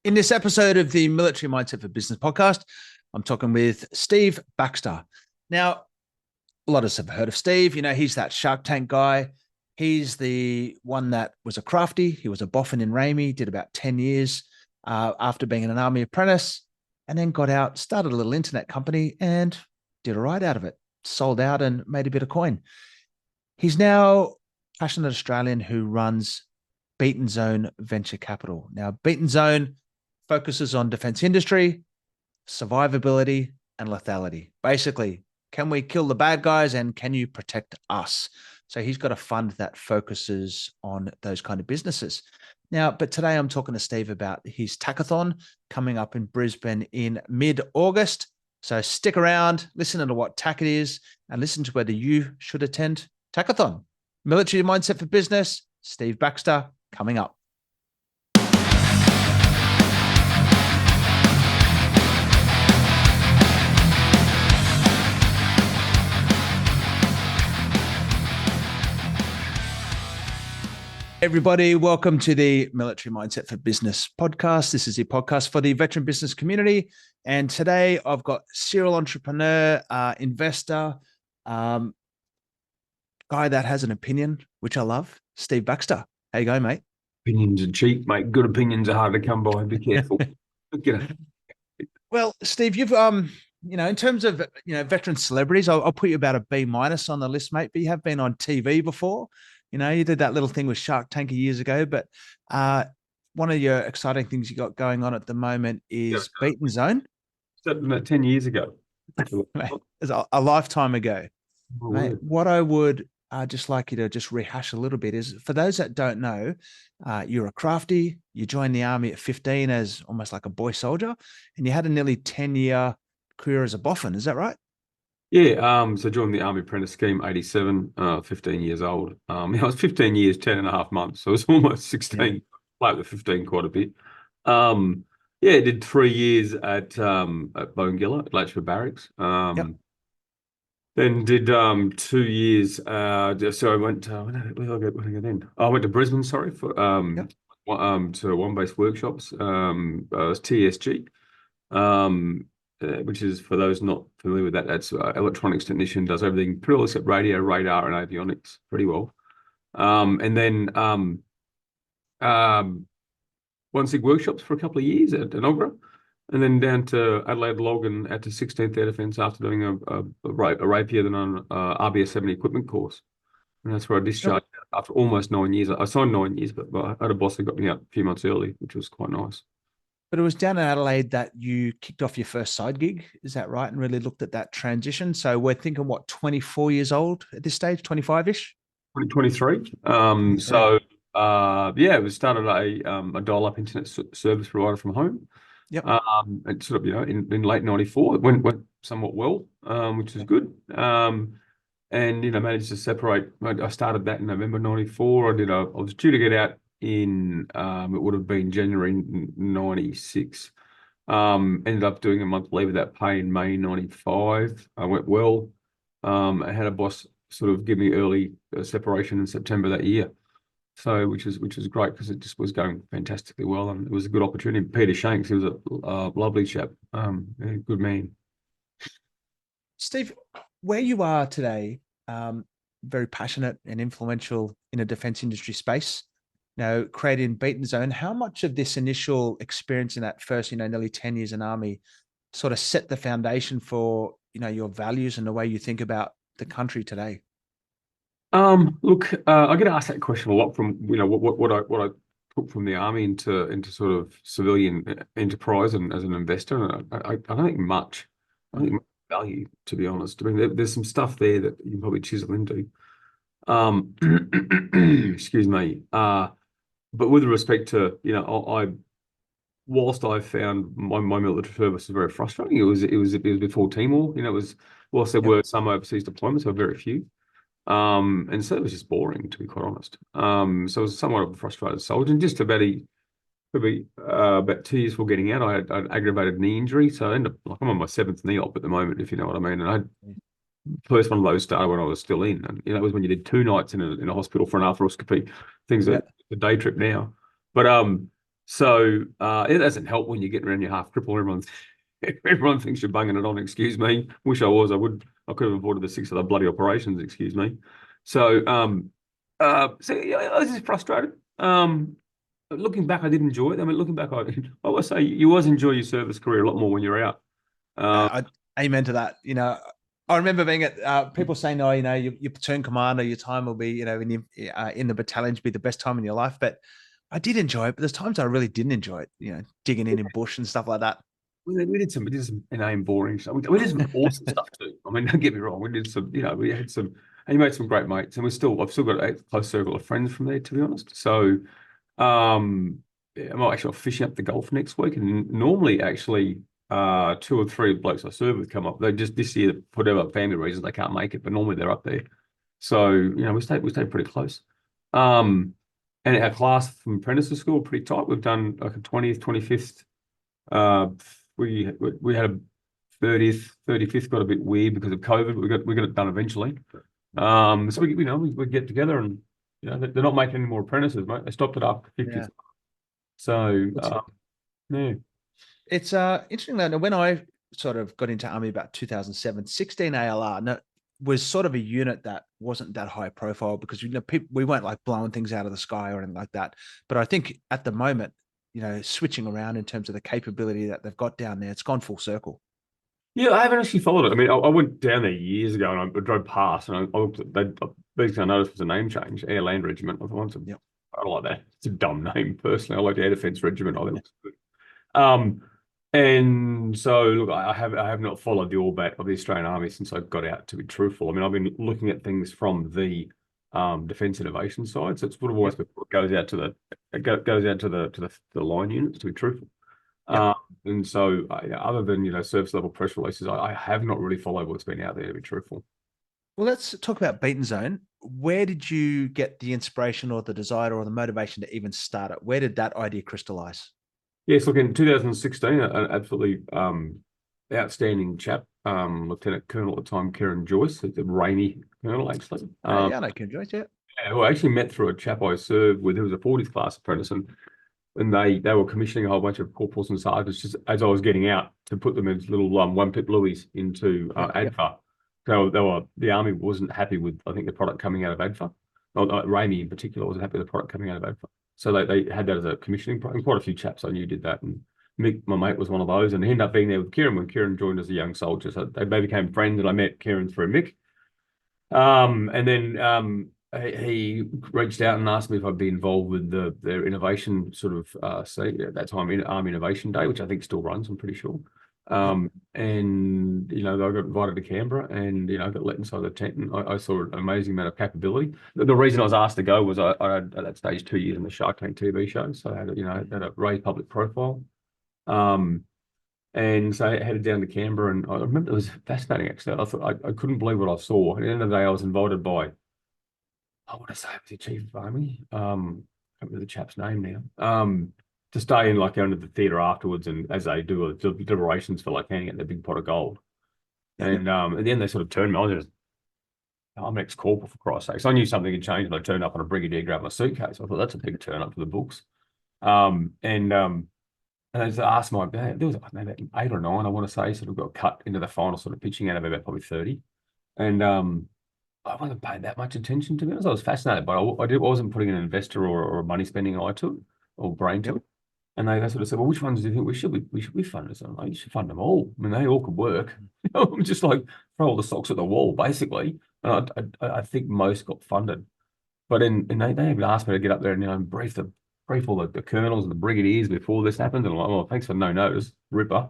In this episode of the Military Mindset for Business podcast, I'm talking with Steve Baxter. Now, a lot of us have heard of Steve. You know, he's that Shark Tank guy. He's the one that was a crafty. He was a boffin in Ramey, did about 10 years after being an army apprentice, and then got out, started a little internet company and did all right out of it, sold out and made a bit of coin. He's now a passionate Australian who runs Beaten Zone Venture Capital. Now, Beaten Zone focuses on defense industry, survivability, and lethality. Basically, can we kill the bad guys and can you protect us? So he's got a fund that focuses on those kind of businesses. Now, but today I'm talking to Steve about his Tackathon coming up in Brisbane in mid-August. So stick around, listen to what TAC it is, and listen to whether you should attend Tackathon. Military Mindset for Business, Steve Baxter, coming up. Everybody, welcome to the Military Mindset for Business podcast. This is the podcast for the veteran business community. And today I've got serial entrepreneur, investor, guy that has an opinion, which I love, Steve Baxter. How you going, mate? Opinions are cheap, mate. Good opinions are hard to come by. Be careful. Well, Steve, you've in terms of veteran celebrities, I'll put you about a B- on the list, mate. But you have been on TV before. You know, you did that little thing with Shark Tank years ago. But one of your exciting things you got going on at the moment is Beaten Zone. 10 years ago. Mate, it's a lifetime ago. Oh, mate, word. what I would just like you to just rehash a little bit is, for those that don't know, you're a crafty. You joined the army at 15 as almost like a boy soldier, and you had a nearly 10-year career as a boffin. Is that right? Yeah, so joined the Army Apprentice Scheme, 87, 15 years old. I was 15 years, 10 and a half months, so it was almost 16. Yeah. Played with 15 quite a bit. Did 3 years at Bongilla, at Latchford Barracks. Yep. Then did 2 years. So I went. Where did I go then? I went to Brisbane. Sorry for Yep. to One Base Workshops. I was TSG. Which is, for those not familiar with that, that's electronics technician, does everything pretty well except radio, radar, and avionics pretty well. And then One Sig Workshops for a couple of years at Enoggera, and then down to Adelaide Logan at the 16th Air Defence after doing a rapier then on RBS 70 equipment course. And that's where I discharged after almost 9 years. I signed 9 years, but I had a boss that got me out a few months early, which was quite nice. But it was down in Adelaide that you kicked off your first side gig. Is that right? And really looked at that transition. So we're thinking, what, 24 years old at this stage, 25-ish? 2023. We started a dial-up internet service provider from home. Yep. And sort of, in late 94, it went somewhat well, which was good. And managed to separate. I started that in November 94. I was due to get out in it would have been January 96. Ended up doing a month leave without pay in May 95. I went well. I had a boss sort of give me early separation in September that year. So which was great because it just was going fantastically well, and it was a good opportunity. Peter Shanks, he was a lovely chap, a good man. Steve, where you are today, very passionate and influential in a defense industry space, creating Beaten Zone. How much of this initial experience in that first, nearly 10 years in Army sort of set the foundation for, your values and the way you think about the country today? Look, I get asked that question a lot from, what I took from the Army into sort of civilian enterprise and as an investor. And I don't think much. I don't think much value, to be honest. I mean, there's some stuff there that you can probably chisel into. Excuse me. But with respect to, whilst I found my military service was very frustrating, it was before Timor. Whilst there were some overseas deployments, there were very few. And so it was just boring, to be quite honest. So I was somewhat of a frustrated soldier. And just about 2 years before getting out, I had an aggravated knee injury. So I ended up, I'm on my 7th knee op at the moment, if you know what I mean. And first one of those started when I was still in, and it was when you did 2 nights in a hospital for an arthroscopy. Things that the day trip now, but So it doesn't help when you're getting around your half cripple. Everyone thinks you're bunging it on. Excuse me. Wish I was. I could have avoided the 6 other bloody operations. Excuse me. So so yeah, I was just frustrated. Looking back, I did enjoy it. I mean, looking back, I would say you always enjoy your service career a lot more when you're out. Amen to that. I remember being at people saying, "Oh, your platoon commander, your time will be, in the battalion to be the best time in your life." But I did enjoy it. But there's times I really didn't enjoy it. Digging in bush and stuff like that. We did some inane boring stuff. We did some awesome stuff too. I mean, don't get me wrong. We did some, we had some, and you made some great mates, and I've still got a close circle of friends from there, to be honest. So, yeah, I'm actually fishing up the Gulf next week, and normally, actually, 2 or 3 blokes I serve with come up. They just this year, for whatever family reasons, they can't make it, but normally they're up there. So, we stay pretty close. And our class from apprentice school pretty tight. We've done like a 20th, 25th. We had a 30th, 35th got a bit weird because of COVID. We got it done eventually. So we get together and they're not making any more apprentices, mate. They stopped it after 50th. Yeah. So yeah. It's interesting though. When I sort of got into Army about 2007, 16 ALR was sort of a unit that wasn't that high profile because we weren't like blowing things out of the sky or anything like that. But I think at the moment, switching around in terms of the capability that they've got down there, it's gone full circle. Yeah, I haven't actually followed it. I mean, I went down there years ago and I drove past and I looked at basically I noticed it was a name change, Air Land Regiment. I thought, Yep. I don't like that. It's a dumb name personally. I like the Air Defence Regiment. I think it's good. And so look, I have not followed the orbit of the Australian Army since I got out, to be truthful. I mean, I've been looking at things from the defence innovation side. So it's sort of always goes out to the line units, to be truthful. Yep. And so other than service level press releases, I have not really followed what's been out there, to be truthful. Well, let's talk about Beaten Zone. Where did you get the inspiration or the desire or the motivation to even start it? Where did that idea crystallize? Yes, look, in 2016, an absolutely outstanding chap, Lieutenant Colonel at the time, Kieran Joyce, a rainy colonel, actually. Yeah, I know Kieran Joyce, yeah. Yeah, well, I actually met through a chap I served with who was a 40th class apprentice, and they were commissioning a whole bunch of corporals and sergeants just as I was getting out to put them as little one-pip Louis into ADFA. So the Army wasn't happy with, I think, the product coming out of ADFA. Well, Ramey in particular wasn't happy with the product coming out of ADFA. So they had that as a commissioning program. Quite a few chaps I knew did that. And Mick, my mate, was one of those. And he ended up being there with Kieran when Kieran joined as a young soldier. So they became friends, and I met Kieran through Mick. And then he reached out and asked me if I'd be involved with their innovation sort of at that time, in Army Innovation Day, which I think still runs, I'm pretty sure. And I got invited to Canberra, and I got let inside the tent, and I saw an amazing amount of capability. The reason I was asked to go was I had at that stage 2 years in the Shark Tank TV show, so I had had a raised public profile. And so I headed down to Canberra, and I remember it was fascinating, actually. I thought I couldn't believe what I saw. At the end of the day, I was invited by, I want to say it was the Chief of Army. I can't remember the chap's name now. To stay in under the theatre afterwards, and as they do deliberations for handing out their big pot of gold. And at the end they sort of turned me. I'm an ex-corporal, for Christ's sake. So I knew something had changed, and I turned up on a brigadier, grabbed my suitcase. I thought that's a big turn up for the books. And I just asked there was maybe 8 or 9, I want to say, sort of got cut into the final sort of pitching out of about probably 30. And I wasn't paying that much attention to it. I was fascinated, but I wasn't putting an investor or a money spending eye to it or brain to it. And they sort of said, well, which ones do you think we should be funded? So I'm like, you should fund them all. I mean, they all could work. I'm just like, throw all the socks at the wall, basically. And I think most got funded. But they even asked me to get up there and brief all the colonels and the brigadiers before this happened. And I'm like, oh, thanks for no notice, ripper.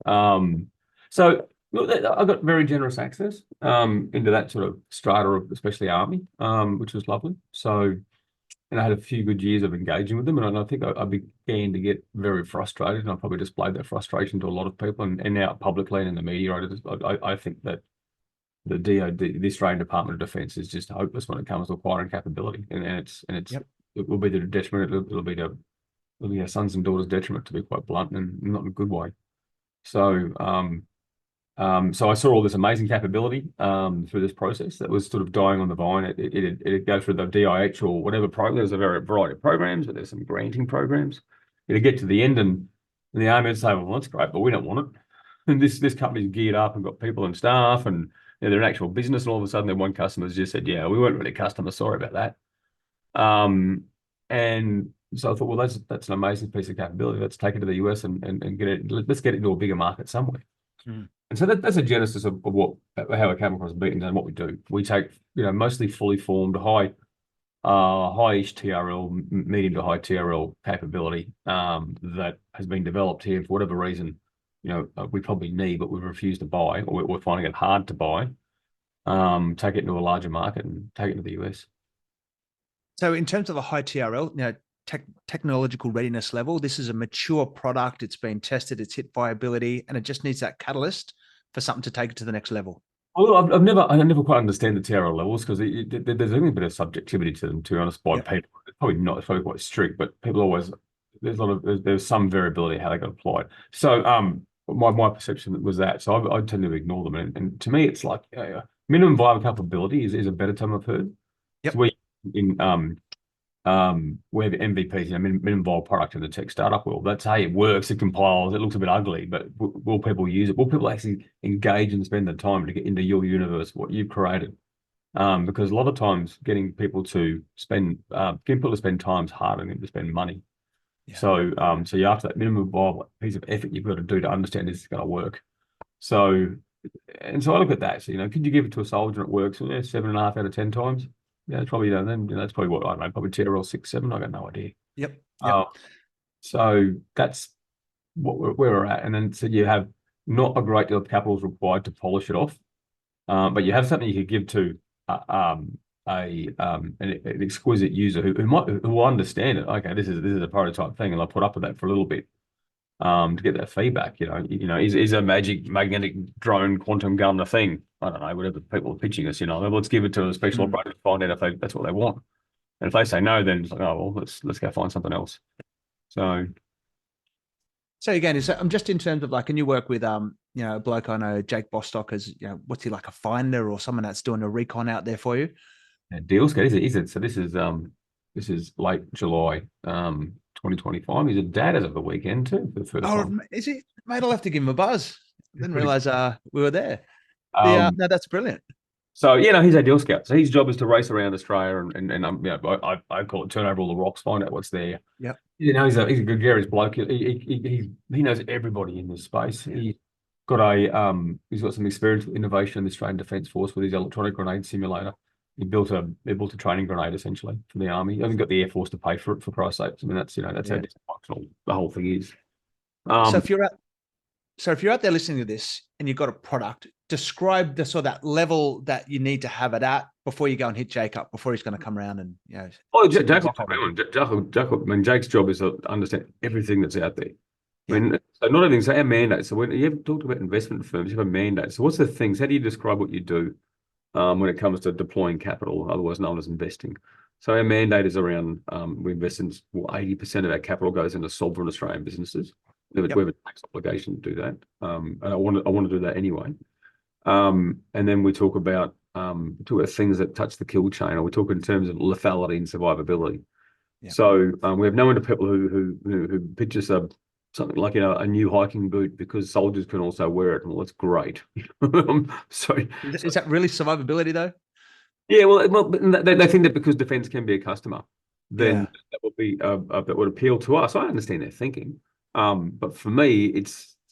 So look, I got very generous access into that sort of strata of especially Army, which was lovely. So, and I had a few good years of engaging with them, and I think I began to get very frustrated, and I probably displayed that frustration to a lot of people, and now publicly and in the media, I think that the DoD, the Australian Department of Defence, is just hopeless when it comes to acquiring capability, and it will be the detriment. It'll be our sons and daughters' detriment, to be quite blunt, and not in a good way. So, so I saw all this amazing capability through this process that was sort of dying on the vine. It'd go through the DIH or whatever program. There's a variety of programs, but there's some granting programs. It'd get to the end and the army would say, well, that's great, but we don't want it. And this company's geared up and got people and staff and they're an actual business, and all of a sudden their one customer's just said, yeah, we weren't really customers, sorry about that. And so I thought, well, that's an amazing piece of capability. Let's take it to the US and get it. Let's get it into a bigger market somewhere. Mm. And so that's a genesis of how I came across Beaton and what we do. We take mostly fully formed high-ish TRL, medium to high TRL capability that has been developed here for whatever reason. We probably need, but we've refused to buy, or we're finding it hard to buy. Take it into a larger market and take it to the US. So in terms of a high TRL, technological readiness level, this is a mature product. It's been tested, it's hit viability, and it just needs that catalyst for something to take it to the next level. Well, I never quite understand the TRL levels because there's a bit of subjectivity to them, to be honest, by people. It's probably not, it's probably quite strict, but people always, there's some variability how they got applied. So my perception was that. So I tend to ignore them. And to me, it's like minimum viable capability is a better term I've heard. Yep. So we have MVPs, minimum viable product in the tech startup world. That's hey, it works, it compiles, it looks a bit ugly, but will people use it? Will people actually engage and spend the time to get into your universe, what you've created? Because a lot of times getting people to spend time is harder than to spend money. Yeah. So you're after that minimum viable piece of effort you've got to do to understand this is going to work. So I look at that. So could you give it to a soldier and it works? 7.5 out of 10 times. Yeah, it's probably then that's probably what I don't know, probably TRL 6, 7. I got no idea. Yep. So that's where we're at. And then so you have not a great deal of capital is required to polish it off, but you have something you could give to an exquisite user who will understand it. Okay, this is a prototype thing, and I'll put up with that for a little bit to get that feedback. Is a magic magnetic drone quantum gun a thing? I don't know, whatever people are pitching us, let's give it to a special operator to find out if that's what they want. And if they say no, then it's like, oh, well, let's go find something else. So again, I'm just in terms of like, can you work with, a bloke I know, Jake Bostock, as, what's he like, a finder or someone that's doing a recon out there for you? Yeah, deals good, is it? So this is late July, 2025. He's a dad as of the weekend too, for the first time. Is he? Mate, I'll have to give him a buzz. Didn't realize we were there. No, that's brilliant. So he's a deal scout. So his job is to race around Australia and I call it turn over all the rocks, find out what's there. Yeah. He's a gregarious bloke. He knows everybody in this space. Yeah. He's got some experience with innovation in the Australian Defence Force with his electronic grenade simulator. He built a training grenade essentially for the army. He hasn't got the Air Force to pay for it, for Christ's sake. I mean, that's how dysfunctional the whole thing is. So if you're out there listening to this and you've got a product, describe the sort of that level that you need to have it at before you go and hit Jake up, before he's going to come around and Jake's job is to understand everything that's out there. I mean, so not everything. So our mandate. So when you have talked about investment firms, you have a mandate. So what's the things? How do you describe what you do when it comes to deploying capital, otherwise known as investing? So our mandate is around we invest in 80% of our capital goes into sovereign Australian businesses. We have a tax obligation to do that, and I want to do that anyway. And then we talk about things that touch the kill chain, or we talk in terms of lethality and survivability. Yeah. So we have no end of people who pitch us something like a new hiking boot because soldiers can also wear it. Well, that's great. Is that really survivability though? Yeah, well, they think that because defence can be a customer, then that would be that would appeal to us. I understand their thinking. But for me,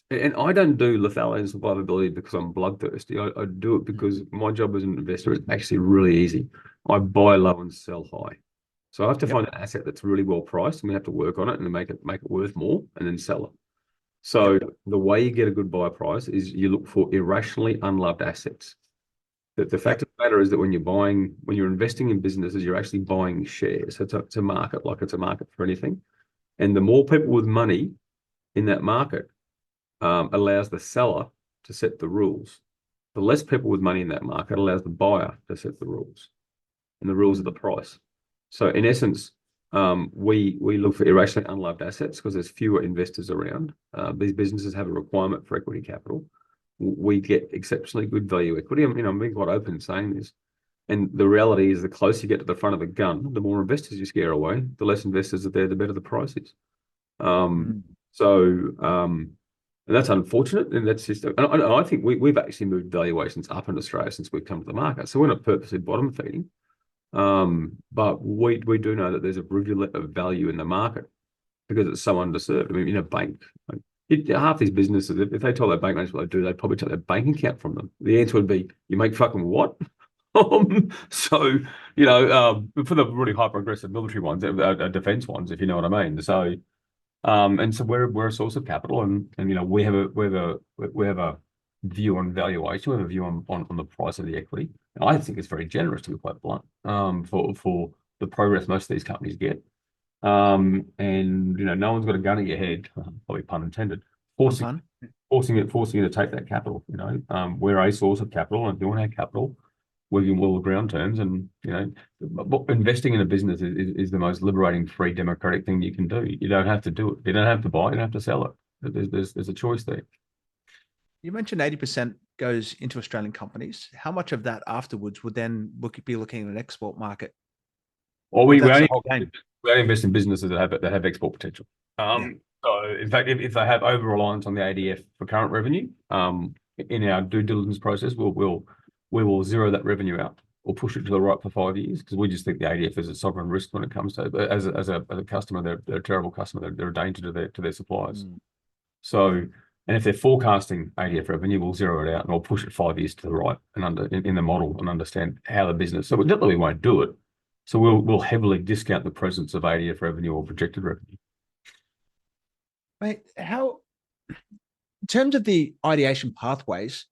and I don't do lethality and survivability because I'm bloodthirsty. I do it because my job as an investor is actually really easy. I buy low and sell high. So I have to find an asset that's really well priced, and we have to work on it and make it worth more, and then sell it. So the way you get a good buy price is you look for irrationally unloved assets. The fact of the matter is that when you're investing in businesses, you're actually buying shares. So it's a market, like it's a market for anything. And the more people with money in that market allows the seller to set the rules. The less people with money in that market allows the buyer to set the rules, and the rules are the price. So in essence, we look for irrationally unloved assets because there's fewer investors around. These businesses have a requirement for equity capital. We get exceptionally good value equity. I'm being quite open in saying this. And the reality is the closer you get to the front of the gun, the more investors you scare away. The less investors are there, the better the price is. Um, and that's unfortunate, and that's just. And I think we've actually moved valuations up in Australia since we've come to the market. So we're not purposely bottom feeding, but we do know that there's a rivulet of value in the market because it's so underserved. I mean, bank. Half these businesses, if they told their bank managers what they do, they'd probably take their bank account from them. The answer would be, "You make fucking what?" So, for the really hyper aggressive military ones, defense ones, if you know what I mean. So, and so we're a source of capital, and we have a view on valuation, we have a view on the price of the equity. And I think it's very generous, to be quite blunt, for the progress most of these companies get. And no one's got a gun at your head, probably pun intended, forcing you to take that capital. We're a source of capital, and if you want to have capital, we can will ground terms, and investing in a business is the most liberating, free, democratic thing you can do. You don't have to do it. You don't have to buy it. You don't have to sell it. There's a choice there. You mentioned 80% goes into Australian companies. How much of that afterwards would then be looking at an export market? Well, we only invest in businesses that have export potential. So, in fact, if they have over reliance on the ADF for current revenue, in our due diligence process, we will zero that revenue out or push it to the right for 5 years, because we just think the ADF is a sovereign risk when it comes to as a customer. They're a terrible customer. They're a danger to their suppliers. So, and if they're forecasting ADF revenue, we'll zero it out and we'll push it 5 years to the right and in the model and understand how the business. So not that we won't do it. So we'll heavily discount the presence of ADF revenue or projected revenue. Mate, in terms of the ideation pathways,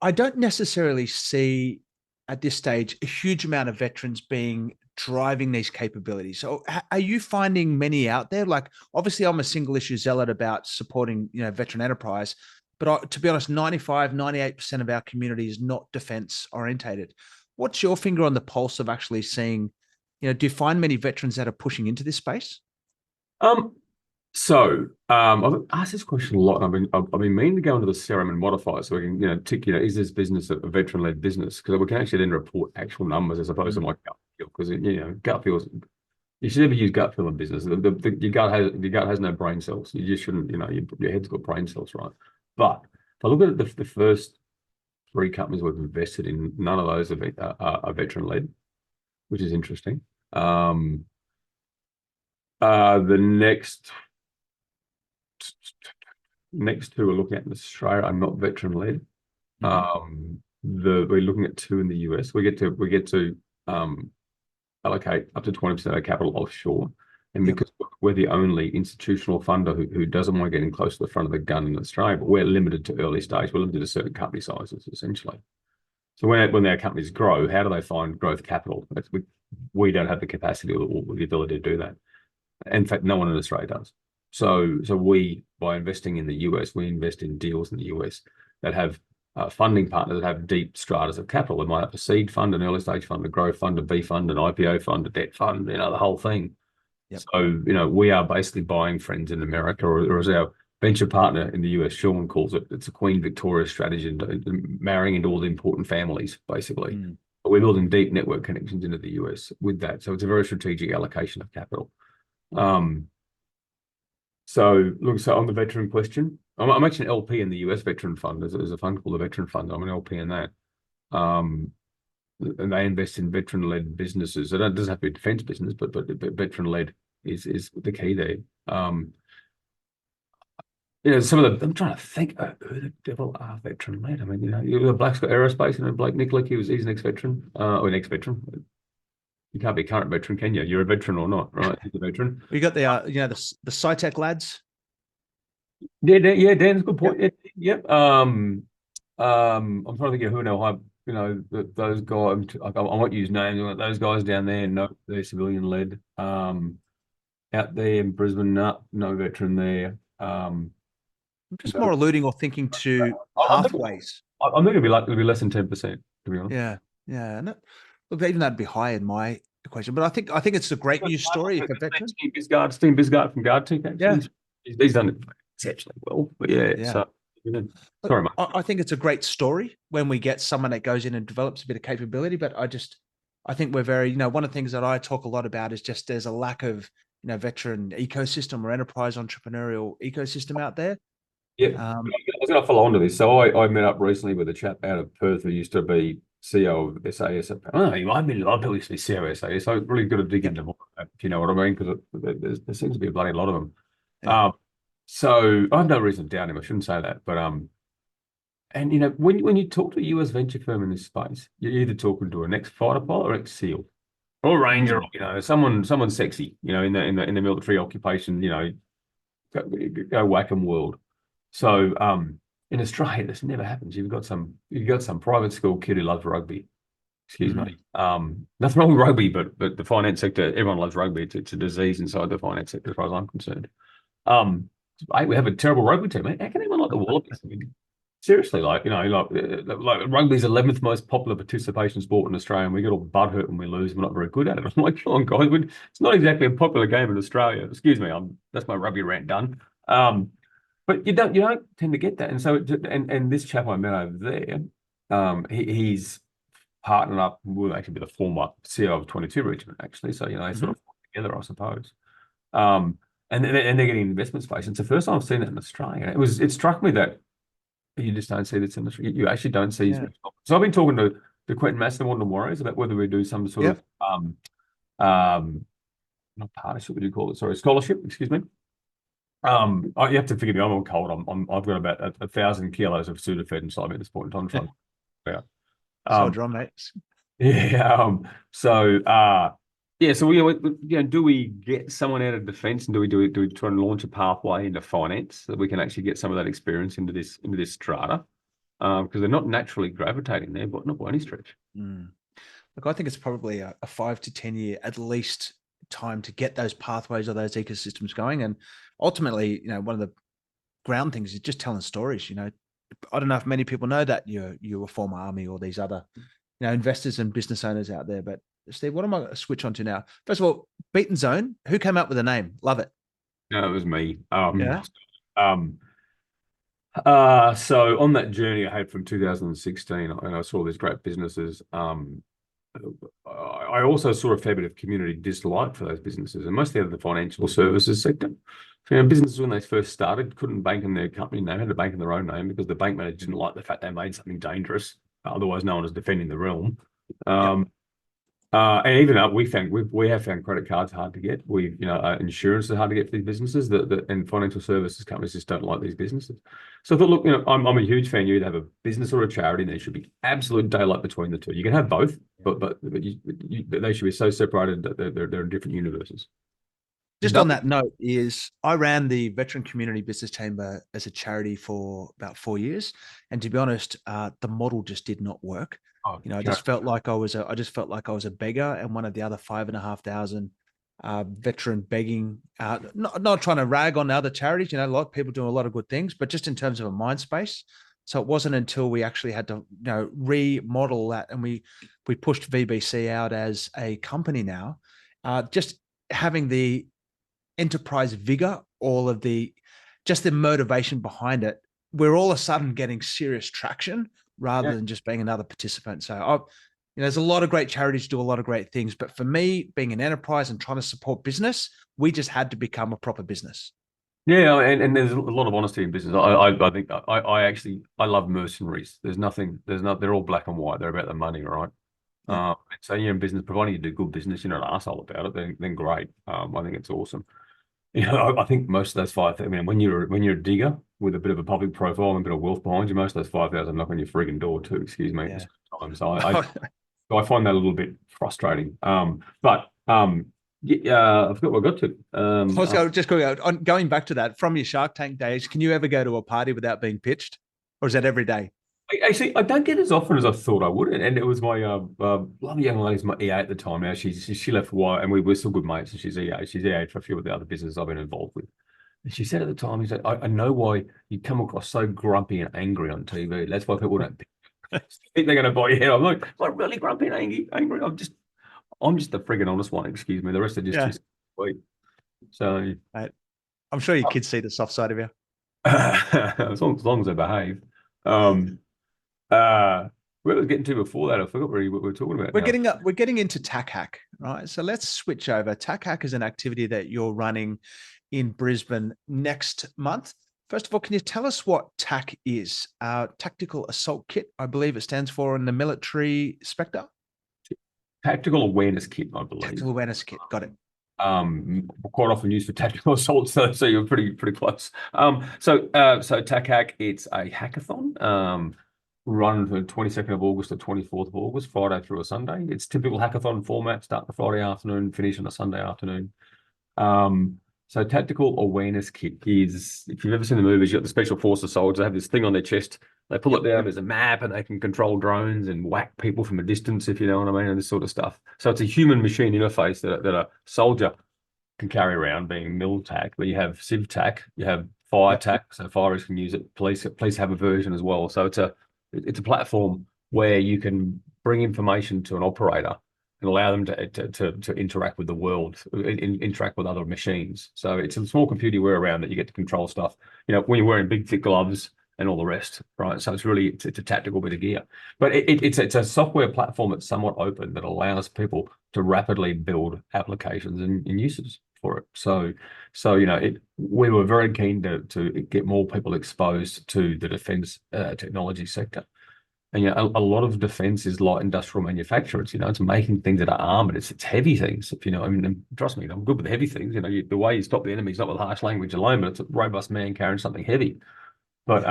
I don't necessarily see at this stage a huge amount of veterans driving these capabilities. So are you finding many out there? Like, obviously I'm a single issue zealot about supporting, veteran enterprise, but to be honest, 95, 98% of our community is not defense orientated. What's your finger on the pulse of actually seeing, do you find many veterans that are pushing into this space? So I've asked this question a lot, and I've been meaning to go into the serum and modify it so we can, tick, is this business a veteran-led business? Because we can actually then report actual numbers as opposed to my gut feel. Because gut feels, you should never use gut feel in business. Your gut has no brain cells. You just shouldn't, your head's got brain cells, right? But if I look at the first 3 companies we've invested in, none of those are veteran-led, which is interesting. The next 2 we're looking at in Australia are not veteran-led. We're looking at 2 in the US. We get to allocate up to 20% of our capital offshore, and because we're the only institutional funder who doesn't want to get in close to the front of the gun in Australia, but we're limited to early stage. We're limited to certain company sizes, essentially. So when our companies grow, how do they find growth capital? We don't have the capacity or the ability to do that. In fact, no one in Australia does. So we, by investing in the US, we invest in deals in the US that have funding partners that have deep stratas of capital. They might have a seed fund, an early stage fund, a growth fund, a B fund, an IPO fund, a debt fund, the whole thing. So, we are basically buying friends in America, or as our venture partner in the US, Sean, calls it, it's a Queen Victoria strategy, and marrying into all the important families, basically. But we're building deep network connections into the US with that. So it's a very strategic allocation of capital. So on the veteran question, I'm actually an LP in the US veteran fund. There's a fund called the Veteran Fund. I'm an LP in that. And they invest in veteran-led businesses. It doesn't have to be a defense business, but veteran-led is the key there. I'm trying to think who the devil are veteran-led. I mean, you've got Black Scott Aerospace, Blake Nicklick, he's an ex-veteran, or an ex-veteran. You can't be a current veteran, can you? You're a veteran or not, right? He's a veteran. We got the SciTech lads. Yeah, Dan's a good point. Yep. I'm trying to think of who now. Those guys. I won't use names. Those guys down there, no, they're civilian led. Out there in Brisbane, no veteran there. I'm just more alluding or thinking to pathways. I'm thinking it'll be less than 10%, to be honest. Yeah. No, look, even that'd be high in my equation. But I think it's a great news story for veterans. Steve Bisgard from GuardTech, actually. He's done it exceptionally well. But so sorry, mate. I think it's a great story when we get someone that goes in and develops a bit of capability. But I think we're very, one of the things that I talk a lot about is just there's a lack of veteran ecosystem or enterprise entrepreneurial ecosystem out there. Yeah, I was going to follow on to this. So I met up recently with a chap out of Perth who used to be CEO of SAS. Oh, he might be, I thought he used to be CEO of SAS. So really got to dig into more, if you know what I mean, because there seems to be a bloody lot of them. Yeah. So I have no reason to doubt him. I shouldn't say that, but and when you talk to a US venture firm in this space, you're either talking to an ex-fighter pilot or ex-SEAL or a ranger, someone sexy, in the military occupation, go whack 'em world. So in Australia, this never happens. You've got some private school kid who loves rugby. Excuse me. Nothing wrong with rugby, but the finance sector, everyone loves rugby. It's a disease inside the finance sector, as far as I'm concerned. We have a terrible rugby team. How can anyone like the Wallabies? I mean, seriously, like rugby's 11th most popular participation sport in Australia, and we get all butthurt when we lose. We're not very good at it. I'm like, come on, guys, it's not exactly a popular game in Australia. Excuse me, that's my rugby rant done. But you don't tend to get that, and so and this chap I met over there, he's partnered up with actually the former CEO of 22 Regiment, actually. So they sort of work together, I suppose. And they're getting investment space. It's the first time I've seen that in Australia. It struck me that you just don't see this in Australia. You actually don't see. Yeah. So I've been talking to Quentin Mastermorton and Warriors about whether we do some sort of not partnership, what do you call it? Sorry, scholarship. Excuse me. You have to forgive me. I'm on cold. I've got about 1,000 kilos of Sudafed inside me at this point in time. Soldier on, mate. Yeah. So do we get someone out of defence, and do we try and launch a pathway into finance so that we can actually get some of that experience into this strata? Because they're not naturally gravitating there, but not by any stretch. Look, I think it's probably a 5 to 10 year at least time to get those pathways or those ecosystems going. And ultimately, one of the ground things is just telling stories. I don't know if many people know that you're a former army or these other, investors and business owners out there. But Steve, what am I going to switch on to now? First of all, Beaten Zone. Who came up with the name? Love it. No, it was me. Yeah. So on that journey I had from 2016, and I saw these great businesses. I also saw a fair bit of community dislike for those businesses, and mostly out of the financial services sector. Businesses, when they first started, couldn't bank in their company name, had to bank in their own name because the bank manager didn't like the fact they made something dangerous. Otherwise, no one was defending the realm. And even we have found credit cards hard to get. Insurance is hard to get for these businesses. And financial services companies just don't like these businesses. So I thought, look, I'm a huge fan. You either have a business or a charity, and there should be absolute daylight between the two. You can have both, but they should be so separated that they're in different universes. Just on that note, I ran the Veteran Community Business Chamber as a charity for about 4 years, and to be honest, the model just did not work. I just felt like I was a beggar, and one of the other 5,500 veteran begging. Not trying to rag on other charities. A lot of people doing a lot of good things, but just in terms of a mind space. So it wasn't until we actually had to remodel that, and we pushed VBC out as a company now, just having the enterprise vigor, all of the motivation behind it. We're all of a sudden getting serious traction rather than just being another participant. So there's a lot of great charities do a lot of great things, but for me, being an enterprise and trying to support business, we just had to become a proper business. Yeah, and there's a lot of honesty in business. I think I love mercenaries. They're all black and white. They're about the money, right? So you're in business, providing you do good business, you're not an asshole about it, then great. I think it's awesome. I think most of those when you're a digger with a bit of a public profile and a bit of wealth behind you, most of those 5,000 knock on your frigging door too. Excuse me. Yeah. So I find that a little bit frustrating. But I forgot what I got to. Going back to that, from your Shark Tank days, can you ever go to a party without being pitched, or is that every day? Actually, I don't get as often as I thought I would, and it was my lovely young lady's my EA at the time. Now she left for a while, and we're still good mates. And she's EA for a few of the other businesses I've been involved with. And she said at the time, she said, "I know why you come across so grumpy and angry on TV. That's why people don't think they're going to buy your head." I'm like, "I'm really grumpy and angry. I'm just the friggin' honest one. Excuse me. The rest are just sweet." So, mate, I'm sure your kids see the soft side of you. as long as they behave. where were we getting to before that? I forgot what we were talking about now. We're getting into TAC Hack, right? So let's switch over. TAC Hack is an activity that you're running in Brisbane next month. First of all, can you tell us what TAC is? Tactical Assault Kit, I believe it stands for in the military spectre. Tactical Awareness Kit, I believe. Tactical Awareness Kit, got it. Quite often used for tactical assaults, so you're pretty close. So TAC Hack, it's a hackathon. Run from the 22nd of August to 24th of August, Friday through a Sunday. It's typical hackathon format, start the Friday afternoon, finish on a Sunday afternoon. So Tactical Awareness Kit is, if you've ever seen the movies, you've got the Special Forces soldiers, they have this thing on their chest, they pull it down, there's a map, and they can control drones and whack people from a distance, if you know what I mean, and this sort of stuff. So it's a human-machine interface that a soldier can carry around, being mil-tac, but you have civ-tac, you have fire-tac, so fighters can use it, police have a version as well. So it's a platform where you can bring information to an operator and allow them to interact with the world, interact with other machines. So it's a small computer you wear around that you get to control stuff, when you're wearing big, thick gloves and all the rest, right? So it's a tactical bit of gear. But it's a software platform that's somewhat open that allows people to rapidly build applications and uses for it. So we were very keen to get more people exposed to the defense technology sector. And a lot of defense is light industrial manufacture. It's making things that are armored. It's heavy things. If I mean, and trust me, I'm good with heavy things. The way you stop the enemy is not with harsh language alone, but it's a robust man carrying something heavy. But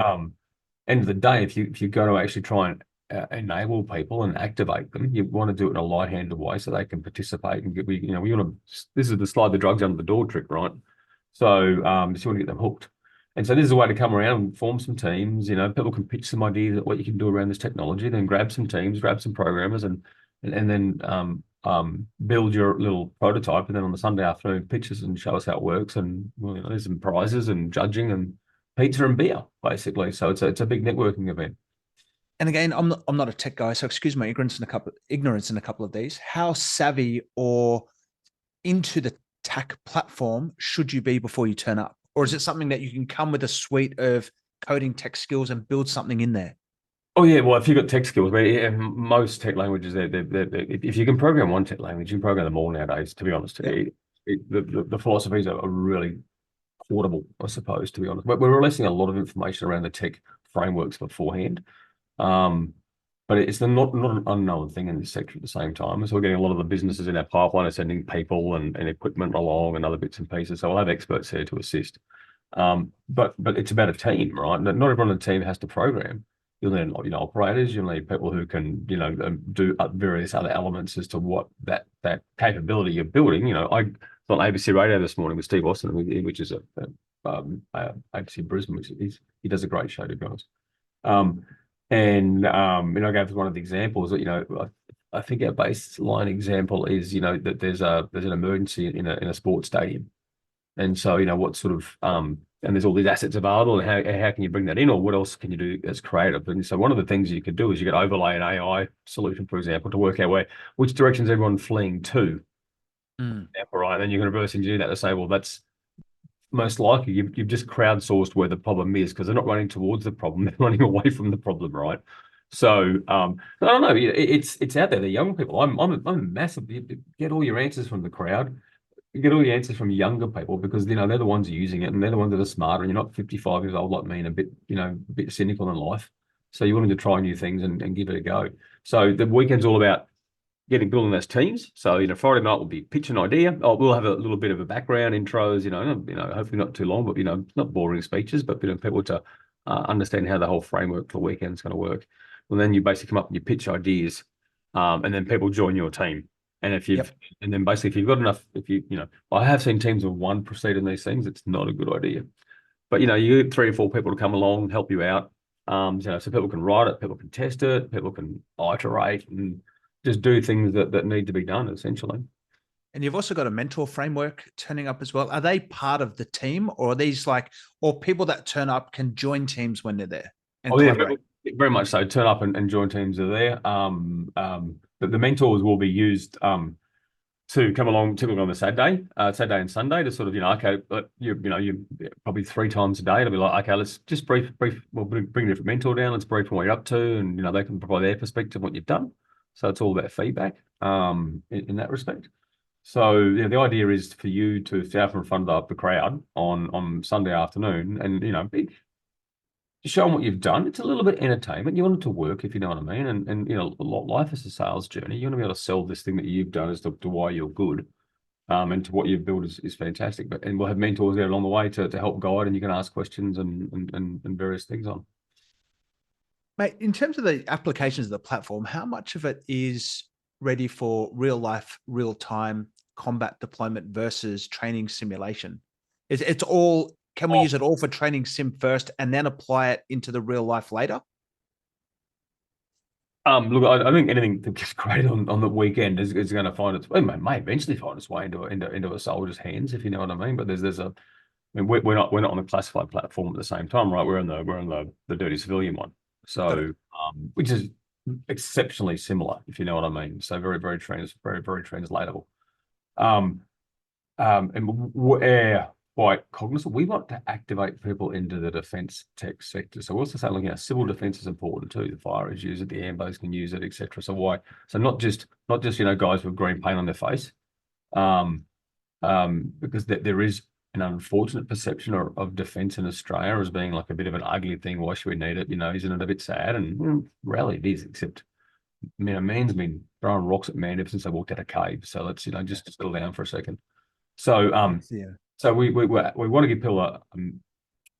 end of the day, if you go to actually try and enable people and activate them, you want to do it in a light-handed way so they can participate and we want to. This is the slide the drugs under the door trick, right? So just want to get them hooked. And so this is a way to come around and form some teams. People can pitch some ideas at what you can do around this technology, then grab some teams, grab some programmers, and then build your little prototype. And then on the Sunday afternoon, pitch us and show us how it works. And there's some prizes and judging and pizza and beer, basically. So it's a big networking event. And again, I'm not a tech guy, so excuse my ignorance in a couple of these. How savvy or into the TAC platform should you be before you turn up? Or is it something that you can come with a suite of coding tech skills and build something in there? Oh yeah, well, if you've got tech skills, most tech languages, if you can program one tech language, you can program them all nowadays. To be honest, the philosophies are really portable, I suppose. To be honest, we're releasing a lot of information around the tech frameworks beforehand, but it's not an unknown thing in this sector at the same time. So we're getting a lot of the businesses in our pipeline are sending people and equipment along and other bits and pieces. So we'll have experts here to assist. But it's about a team, right? Not everyone on the team has to program. You'll need operators. You'll need people who can do various other elements as to what that capability you're building. I was on ABC Radio this morning with Steve Austin, which is ABC Brisbane, which he does a great show, to be honest. I gave one of the examples that I think our baseline example is that there's an emergency in a sports stadium, and so what sort of and there's all these assets available, and how can you bring that in, or what else can you do that's creative? And so one of the things you could do is you could overlay an AI solution, for example, to work out which directions everyone fleeing to. Right, and then you can reverse engineer that to say, well, that's most likely you've just crowdsourced where the problem is, because they're not running towards the problem, they're running away from the problem, right? So I don't know, it's out there. The young people, I'm massive. Get all your answers from the crowd. You get all your answers from younger people, because they're the ones using it, and they're the ones that are smarter. And you're not 55 years old like me and a bit cynical in life. So you're willing to try new things and give it a go. So the weekend's all about building those teams. So Friday night will be pitch an idea. We'll have a little bit of a background intros. Hopefully not too long, but not boring speeches, but people to understand how the whole framework for the weekend's going to work. Well, then you basically come up and you pitch ideas, and then people join your team. And and then basically if you've got enough, I have seen teams of one proceed in these things. It's not a good idea, but you get 3 or 4 people to come along, help you out. So people can write it, people can test it, people can iterate and just do things that need to be done, essentially. And you've also got a mentor framework turning up as well. Are they part of the team, or are these or people that turn up can join teams when they're there? Very much so. Turn up and join teams are there. But the mentors will be used. to come along typically on the Saturday and Sunday to sort of, okay, but you probably 3 times a day. It'll be like, okay, let's just brief, we'll bring a different mentor down. Let's brief on what you're up to. And, they can provide their perspective, what you've done. So it's all about feedback in that respect. So the idea is for you to stand in front of the crowd on Sunday afternoon and, show them what you've done. It's a little bit entertainment. You want it to work, if you know what I mean. And life is a sales journey. You want to be able to sell this thing that you've done as to why you're good, and to what you've built is fantastic. And we'll have mentors there along the way to help guide, and you can ask questions and various things on. Mate, in terms of the applications of the platform, how much of it is ready for real life, real time combat deployment versus training simulation? It's all. Can we use it all for training sim first and then apply it into the real life later? Look, I think anything that gets created on the weekend is going to find its way, may eventually find its way into a soldier's hands, if you know what I mean. But we're not on a classified platform at the same time, right? We're in the dirty civilian one, so which is exceptionally similar, if you know what I mean. So very very translatable. And we're quite cognizant. We want to activate people into the defence tech sector. So we're also saying, civil defence is important too. The fires use it, the ambos can use it, etc. So why? So not just guys with green paint on their face, because there is an unfortunate perception of defence in Australia as being like a bit of an ugly thing. Why should we need it? Isn't it a bit sad? And rarely it is, except a man's been throwing rocks at man ever since they walked out of cave. So let's just settle down for a second. So So we want to give people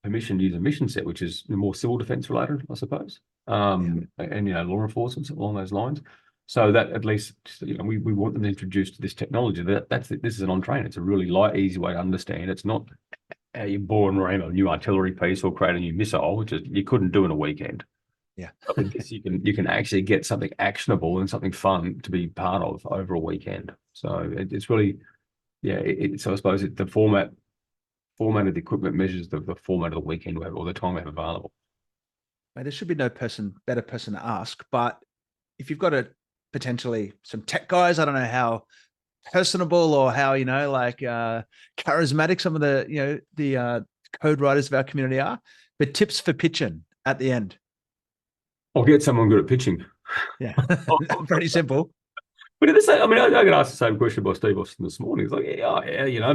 permission to use a mission set, which is more civil defence related, I suppose, and law enforcement along those lines. So that at least we want them introduced to this technology. This is an on-train. It's a really light, easy way to understand. It's not how you bore and ram a new artillery piece or create a new missile, which you couldn't do in a weekend. Yeah, but with this you can actually get something actionable and something fun to be part of over a weekend. So it's really. So I suppose the format of the equipment measures the format of the weekend we have, or the time we have available. Mate, there should be no better person to ask. But if you've got potentially some tech guys, I don't know how personable or how charismatic some of the code writers of our community are, but tips for pitching at the end. I'll get someone good at pitching. Yeah, pretty simple. But at the same, I got asked the same question by Steve Austin this morning. It's like,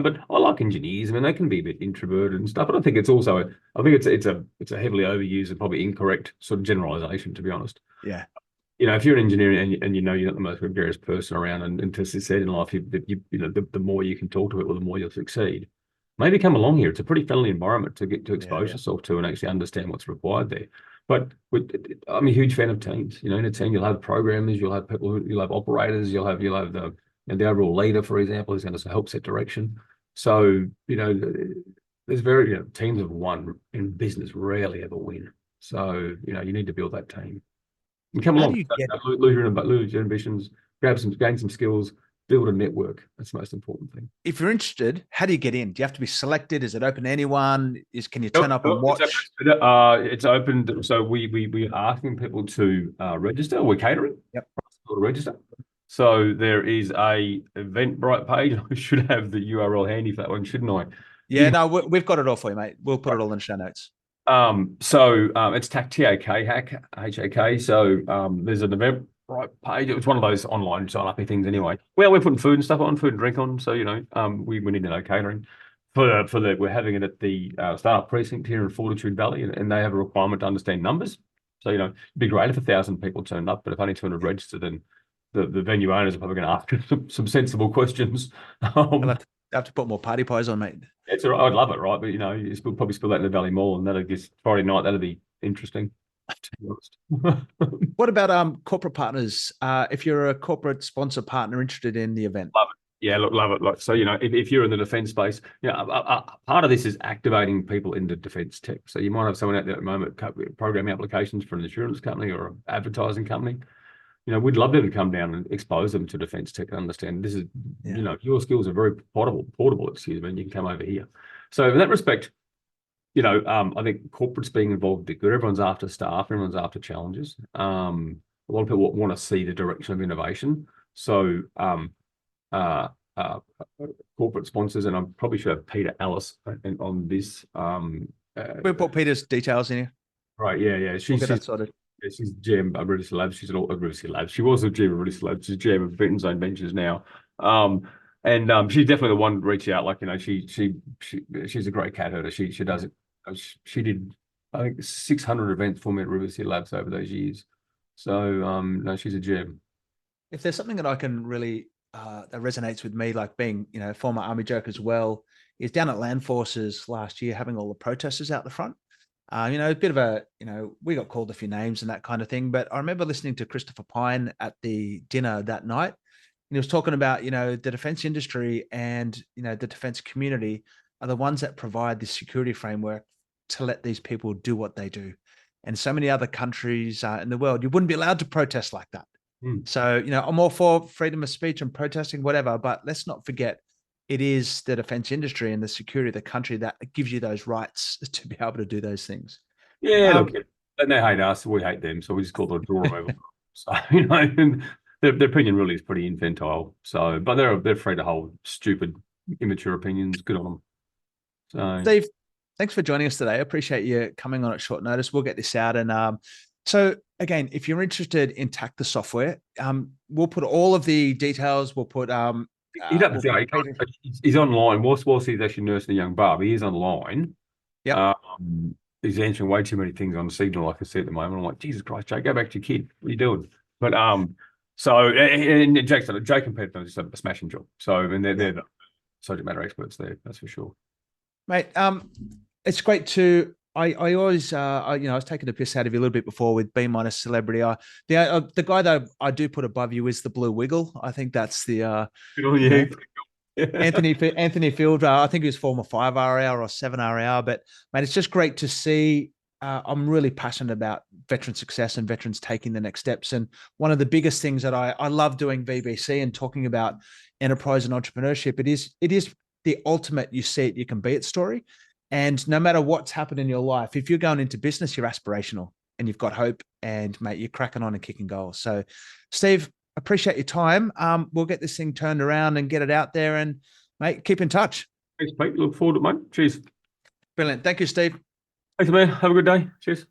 but I like engineers. They can be a bit introverted and stuff. But I think it's also, it's a heavily overused and probably incorrect sort of generalization, to be honest. Yeah. If you're an engineer and you're not the most gregarious person around, and to succeed in life, the more you can talk to it, or the more you'll succeed. Maybe come along here. It's a pretty friendly environment to get to expose yourself to and actually understand what's required there. But I'm a huge fan of teams. In a team, you'll have programmers, you'll have people, you'll have operators, you'll have the overall leader, for example, who's going to help set direction. So there's very teams of one in business rarely ever win. So you need to build that team. And come along, lose your ambitions, gain some skills, build a network. That's the most important thing. If you're interested, how do you get in? Do you have to be selected? Is it open to anyone? Can you turn up and watch? It's open. So we are asking people to register. We're catering. Yep. To register. So there is a Eventbrite page. I should have the URL handy for that one, shouldn't I? Yeah, no, we've got it all for you, mate. We'll put it all in the show notes. It's TAK, HAK. So there's an event page. It's one of those online sign-up things anyway. Well, we're putting food and stuff on, food and drink on. So, we need to know catering. We're having it at the startup precinct here in Fortitude Valley, and they have a requirement to understand numbers. So, it'd be great if 1,000 people turned up, but if only 200 registered, then the venue owners are probably going to ask some sensible questions. I'll have to put more party pies on, mate. It's all right. I'd love it, right? But you'll probably spill that in the Valley Mall, and that'll just Friday night. That'll be interesting. To be honest. What about corporate partners? If you're a corporate sponsor partner interested in the event, love it. Yeah, look, love it. Like, so if you're in the defence space, part of this is activating people into defence tech. So you might have someone out there at the moment programming applications for an insurance company or an advertising company. We'd love them to come down and expose them to defence tech and understand this is, your skills are very portable, excuse me, and you can come over here. So in that respect, I think corporate's being involved is good. Everyone's after staff, everyone's after challenges. A lot of people want to see the direction of innovation. So corporate sponsors, and I probably should have Peter Ellis on this. We'll put Peter's details in here. Right, yeah. We'll get that sorted. She's GM of Register Labs. She's an Register Labs. She was a GM of Register Labs. She's GM of beatenzone Ventures now. And she's definitely the one to reach out. Like, she's a great cat herder. She does it. She did, I think, 600 events for me at River City Labs over those years. So no, she's a gem. If there's something that I can really that resonates with me, like being, former army joke as well, is down at Land Forces last year, having all the protesters out the front. A bit of a, we got called a few names and that kind of thing. But I remember listening to Christopher Pine at the dinner that night. And he was talking about, the defense industry and, the defense community are the ones that provide the security framework to let these people do what they do. And so many other countries in the world, you wouldn't be allowed to protest like that. So, I'm all for freedom of speech and protesting, whatever, but let's not forget it is the defense industry and the security of the country that gives you those rights to be able to do those things. Yeah, look, and they hate us, we hate them, so we just call it a draw over. So, and their opinion really is pretty infantile. So, but they're free to hold stupid, immature opinions. Good on them. So, Steve, thanks for joining us today. I appreciate you coming on at short notice. We'll get this out. And so again, if you're interested in TAC the software, we'll put all of the details. We'll put he's online. Whilst he's actually nursing a young bub, he is online. Yeah. He's answering way too many things on Signal, like I said at the moment. I'm like, Jesus Christ, Jake, go back to your kid. What are you doing? But so and Jake and Pete just a smashing job. So and they're the subject matter experts there, that's for sure. Mate, it's great to. I always, I was taking a piss out of you a little bit before with B- celebrity. The guy that I do put above you is the Blue Wiggle. I think that's the Anthony Field. I think he was former 5RR or 7RR. But mate, it's just great to see. I'm really passionate about veteran success and veterans taking the next steps. And one of the biggest things that I love doing VBC and talking about enterprise and entrepreneurship, it is the ultimate you see it, you can be it story. And no matter what's happened in your life, if you're going into business, you're aspirational and you've got hope and mate, you're cracking on and kicking goals. So Steve, appreciate your time. We'll get this thing turned around and get it out there and mate, keep in touch. Thanks, mate. Look forward to it, mate. Cheers. Brilliant. Thank you, Steve. Thanks, man. Have a good day. Cheers.